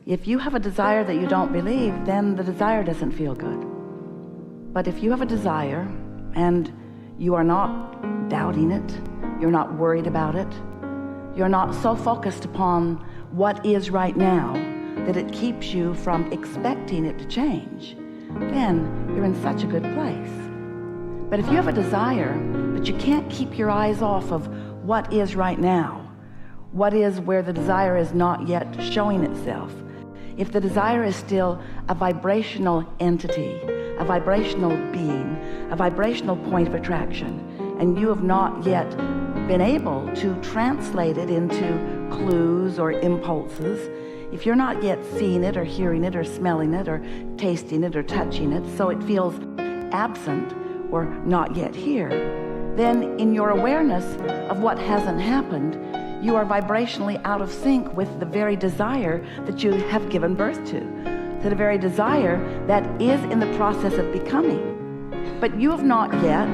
If you have a desire that you don't believe, then the desire doesn't feel good. But if you have a desire and you are not doubting it, you're not worried about it, you're not so focused upon what is right now that it keeps you from expecting it to change, then you're in such a good place. But if you have a desire, but you can't keep your eyes off of what is right now, what is where the desire is not yet showing itself, if the desire is still a vibrational entity, a vibrational being, a vibrational point of attraction, and you have not yet been able to translate it into clues or impulses, if you're not yet seeing it or hearing it or smelling it or tasting it or touching it, so it feels absent or not yet here, then in your awareness of what hasn't happened, you are vibrationally out of sync with the very desire that you have given birth to the very desire that is in the process of becoming. But you have not yet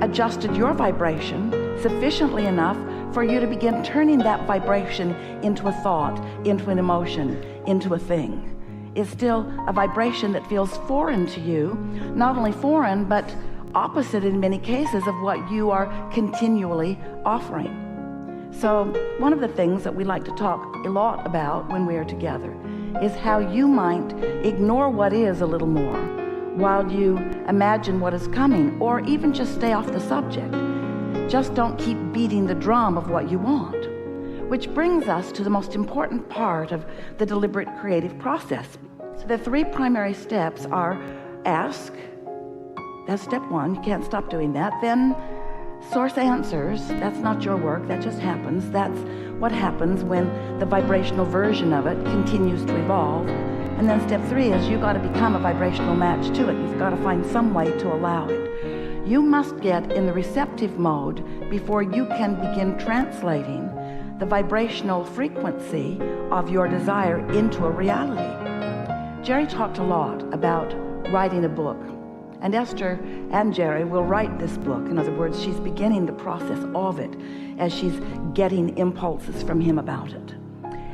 adjusted your vibration sufficiently enough for you to begin turning that vibration into a thought, into an emotion, into a thing. It's still a vibration that feels foreign to you, not only foreign, but opposite in many cases of what you are continually offering. So one of the things that we like to talk a lot about when we are together is how you might ignore what is a little more while you imagine what is coming, or even just stay off the subject. Just don't keep beating the drum of what you want. Which brings us to the most important part of the deliberate creative process. So the three primary steps are ask, that's step one, you can't stop doing that. Then source answers, that's not your work, that just happens. That's what happens when the vibrational version of it continues to evolve. And then step three is you got to become a vibrational match to it. You've got to find some way to allow it. You must get in the receptive mode before you can begin translating the vibrational frequency of your desire into a reality. Jerry talked a lot about writing a book. And Esther and Jerry will write this book. In other words, she's beginning the process of it as she's getting impulses from him about it.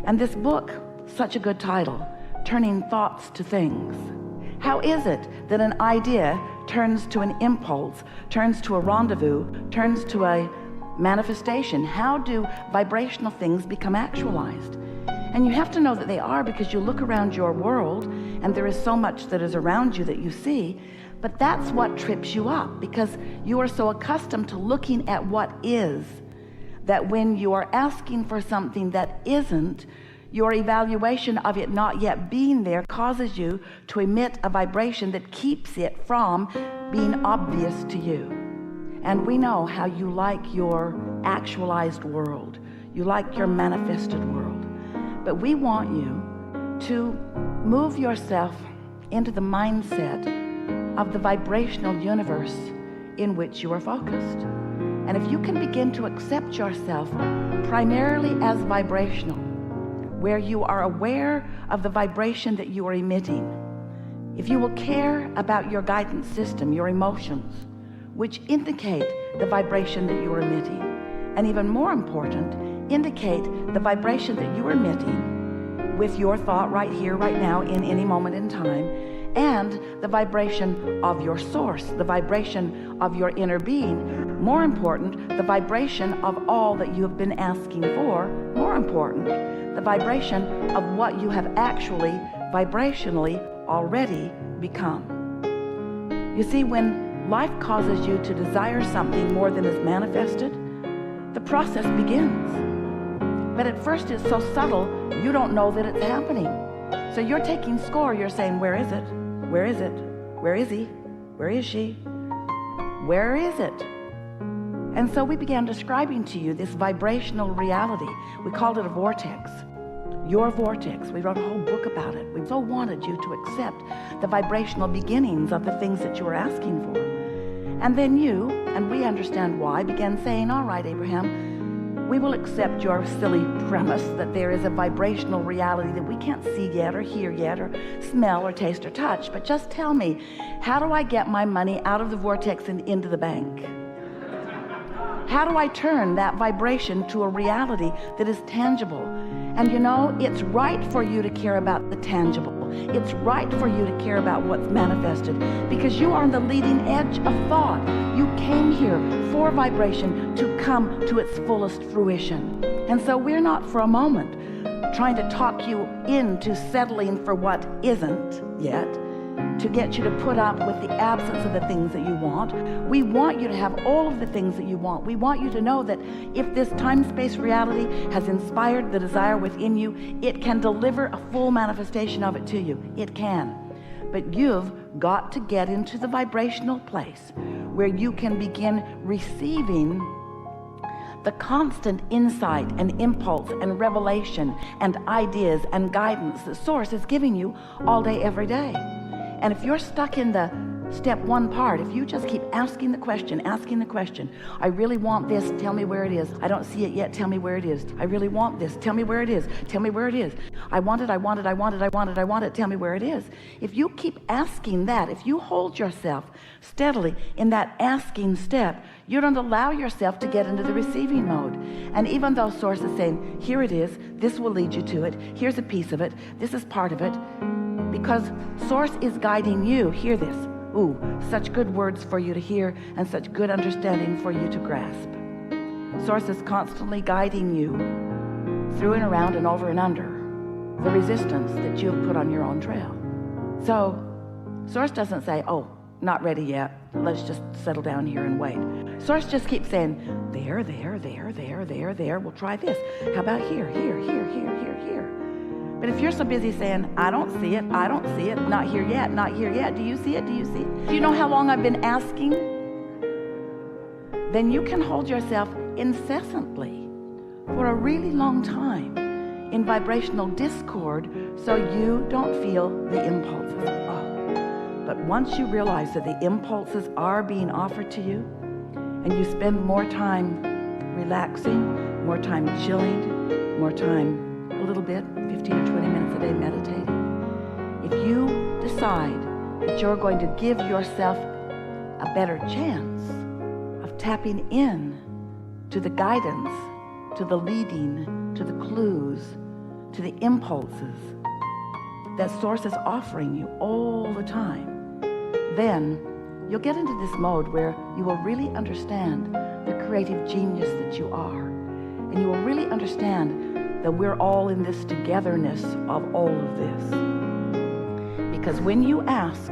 And this book, such a good title, Turning Thoughts to Things. How is it that an idea turns to an impulse, turns to a rendezvous, turns to a manifestation? How do vibrational things become actualized? And you have to know that they are, because you look around your world and there is so much that is around you that you see. But that's what trips you up, because you are so accustomed to looking at what is, that when you are asking for something that isn't, your evaluation of it not yet being there causes you to emit a vibration that keeps it from being obvious to you. And we know how you like your actualized world. You like your manifested world. But we want you to move yourself into the mindset of the vibrational universe in which you are focused. And if you can begin to accept yourself primarily as vibrational, where you are aware of the vibration that you are emitting, if you will care about your guidance system, your emotions, which indicate the vibration that you are emitting, and even more important, indicate the vibration that you are emitting with your thought right here, right now, in any moment in time, and the vibration of your source, the vibration of your inner being. More important, the vibration of all that you have been asking for. More important, the vibration of what you have actually vibrationally already become. You see, when life causes you to desire something more than is manifested, the process begins. But at first it's so subtle, you don't know that it's happening. So you're taking score, you're saying, where is it? Where is it? Where is he? Where is she? Where is it? And so we began describing to you this vibrational reality. We called it a vortex. Your vortex. We wrote a whole book about it. We so wanted you to accept the vibrational beginnings of the things that you were asking for. And then you, and we understand why, began saying, all right, Abraham, we will accept your silly premise that there is a vibrational reality that we can't see yet or hear yet or smell or taste or touch, but just tell me, how do I get my money out of the vortex and into the bank? How do I turn that vibration to a reality that is tangible? And you know, it's right for you to care about the tangible. It's right for you to care about what's manifested, because you are on the leading edge of thought. You came here for vibration to come to its fullest fruition. And so we're not for a moment trying to talk you into settling for what isn't yet, to get you to put up with the absence of the things that you want. We want you to have all of the things that you want. We want you to know that if this time-space reality has inspired the desire within you, it can deliver a full manifestation of it to you. It can. But you've got to get into the vibrational place where you can begin receiving the constant insight and impulse and revelation and ideas and guidance that Source is giving you all day, every day. And if you're stuck in the step one part, if you just keep asking the question, I really want this, tell me where it is. I don't see it yet, tell me where it is. I really want this, tell me where it is. Tell me where it is. I want it, tell me where it is. If you keep asking that, if you hold yourself steadily in that asking step, you don't allow yourself to get into the receiving mode. And even though Source is saying, here it is, this will lead you to it, here's a piece of it, this is part of it, because Source is guiding you. Hear this. Ooh, such good words for you to hear and such good understanding for you to grasp. Source is constantly guiding you through and around and over and under the resistance that you have put on your own trail. So Source doesn't say, oh, not ready yet, let's just settle down here and wait. Source just keeps saying, there, we'll try this. How about here. But if you're so busy saying, I don't see it, not here yet, do you see it? Do you know how long I've been asking? Then you can hold yourself incessantly for a really long time in vibrational discord so you don't feel the impulses. But once you realize that the impulses are being offered to you, and you spend more time relaxing, more time chilling, more time a little bit, 15 or 20 minutes a day meditating. If you decide that you're going to give yourself a better chance of tapping in to the guidance, to the leading, to the clues, to the impulses that Source is offering you all the time, then you'll get into this mode where you will really understand the creative genius that you are, and you will really understand that we're all in this togetherness of all of this. Because when you ask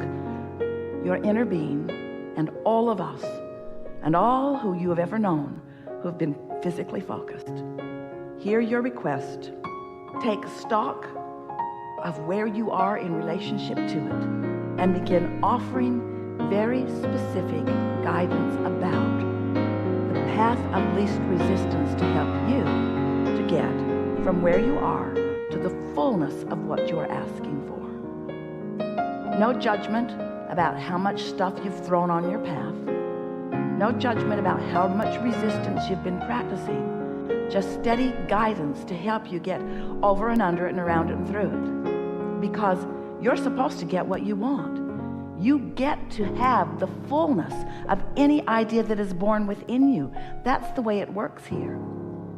your inner being and all of us and all who you have ever known who have been physically focused, hear your request, take stock of where you are in relationship to it, and begin offering very specific guidance about the path of least resistance to help you to get from where you are to the fullness of what you are asking for. No judgment about how much stuff you've thrown on your path. No judgment about how much resistance you've been practicing. Just steady guidance to help you get over and under it and around it and through it. Because you're supposed to get what you want. You get to have the fullness of any idea that is born within you. That's the way it works here.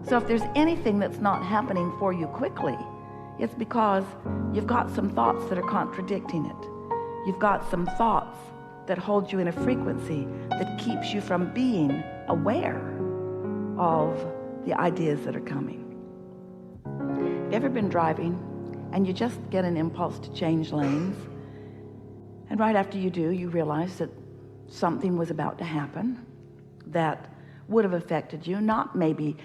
So if there's anything that's not happening for you quickly, it's because you've got some thoughts that are contradicting it. You've got some thoughts that hold you in a frequency that keeps you from being aware of the ideas that are coming. Have you ever been driving and you just get an impulse to change lanes, and right after you do, you realize that something was about to happen that would have affected you, not maybe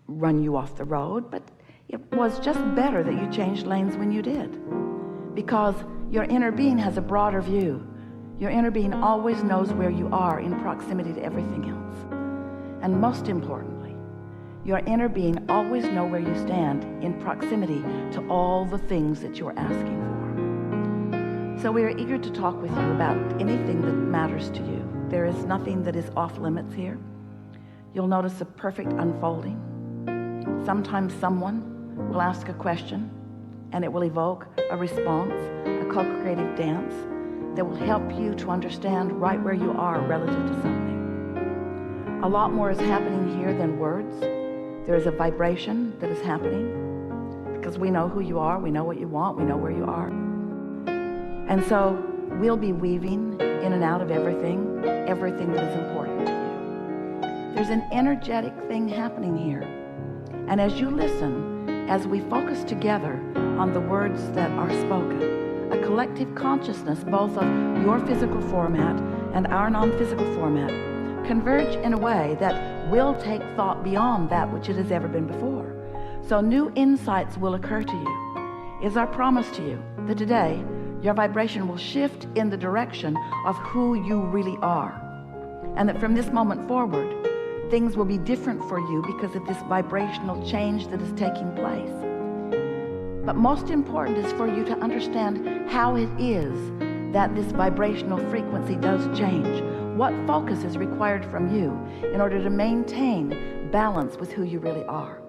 run you off the road, but it was just better that you changed lanes when you did, because your inner being has a broader view. Your inner being always knows where you are in proximity to everything else. And most importantly, your inner being always knows where you stand in proximity to all the things that you're asking for. So we are eager to talk with you about anything that matters to you. There is nothing that is off limits here. You'll notice a perfect unfolding. Sometimes someone will ask a question and it will evoke a response, a co-creative dance that will help you to understand right where you are relative to something. A lot more is happening here than words. There is a vibration that is happening because we know who you are, we know what you want, we know where you are. And so we'll be weaving in and out of everything that is important to you. There's an energetic thing happening here. And as you listen, as we focus together on the words that are spoken, a collective consciousness, both of your physical format and our non-physical format, converge in a way that will take thought beyond that which it has ever been before. So new insights will occur to you. It's our promise to you that today your vibration will shift in the direction of who you really are. And that from this moment forward, things will be different for you because of this vibrational change that is taking place. But most important is for you to understand how it is that this vibrational frequency does change. What focus is required from you in order to maintain balance with who you really are.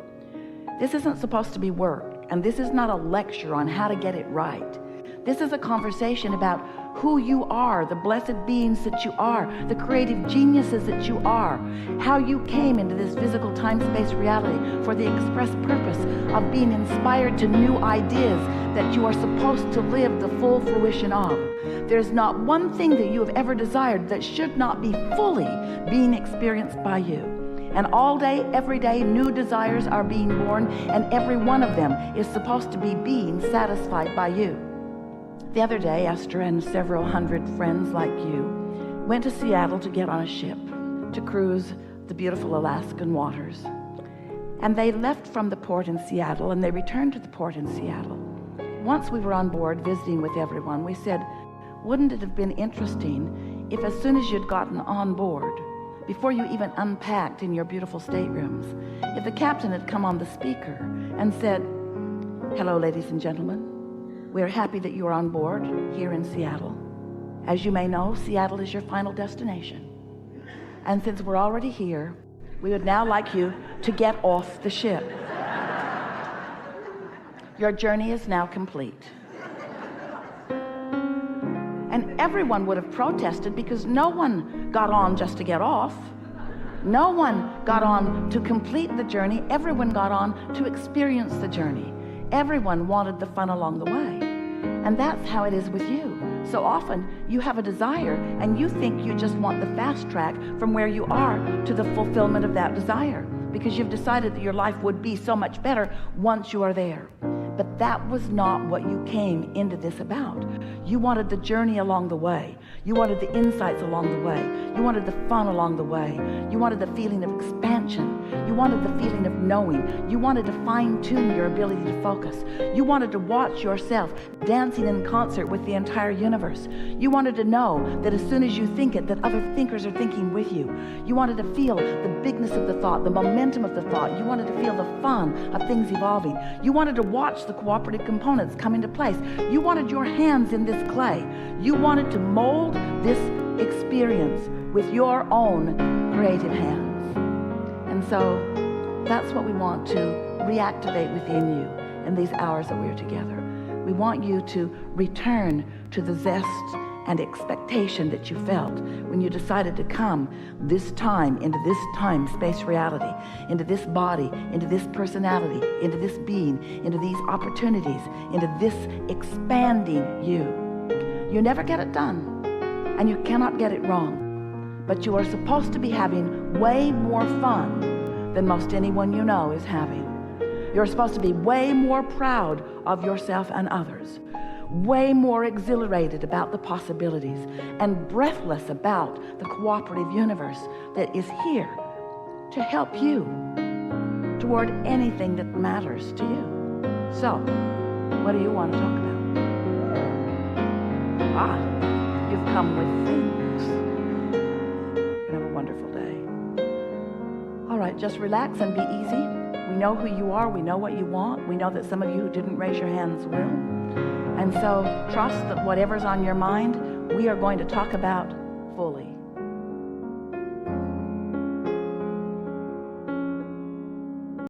This isn't supposed to be work, and this is not a lecture on how to get it right. This is a conversation about who you are, the blessed beings that you are, the creative geniuses that you are, how you came into this physical time-space reality for the express purpose of being inspired to new ideas that you are supposed to live the full fruition of. There's not one thing that you have ever desired that should not be fully being experienced by you. And all day, every day, new desires are being born, and every one of them is supposed to be being satisfied by you. The other day, Esther and several hundred friends like you went to Seattle to get on a ship to cruise the beautiful Alaskan waters. And they left from the port in Seattle, and they returned to the port in Seattle. Once we were on board visiting with everyone, we said, wouldn't it have been interesting if as soon as you'd gotten on board, before you even unpacked in your beautiful staterooms, if the captain had come on the speaker and said, hello, ladies and gentlemen. We're happy that you are on board here in Seattle. As you may know, Seattle is your final destination. And since we're already here, we would now like you to get off the ship. Your journey is now complete. And everyone would have protested because no one got on just to get off. No one got on to complete the journey. Everyone got on to experience the journey. Everyone wanted the fun along the way. And that's how it is with you. So often you have a desire and you think you just want the fast track from where you are to the fulfillment of that desire, because you've decided that your life would be so much better once you are there. But that was not what you came into this about. You wanted the journey along the way. You wanted the insights along the way. You wanted the fun along the way. You wanted the feeling of expansion. You wanted the feeling of knowing. You wanted to fine-tune your ability to focus. You wanted to watch yourself dancing in concert with the entire universe. You wanted to know that as soon as you think it, that other thinkers are thinking with you. You wanted to feel the bigness of the thought, the momentum of the thought. You wanted to feel the fun of things evolving. You wanted to watch the cooperative components come into place. You wanted your hands in this clay. You wanted to mold this experience with your own creative hands. And so that's what we want to reactivate within you in these hours that we're together. We want you to return to the zest and expectation that you felt when you decided to come this time into this time-space reality, into this body, into this personality, into this being, into these opportunities, into this expanding you. You never get it done, and you cannot get it wrong, but you are supposed to be having way more fun than most anyone you know is having. You're supposed to be way more proud of yourself and others, way more exhilarated about the possibilities, and breathless about the cooperative universe that is here to help you toward anything that matters to you. So, what do you want to talk about? You've come with things. You're gonna have a wonderful day. All right, just relax and be easy. We know who you are. We know what you want. We know that some of you who didn't raise your hands will. And so trust that whatever's on your mind, we are going to talk about fully.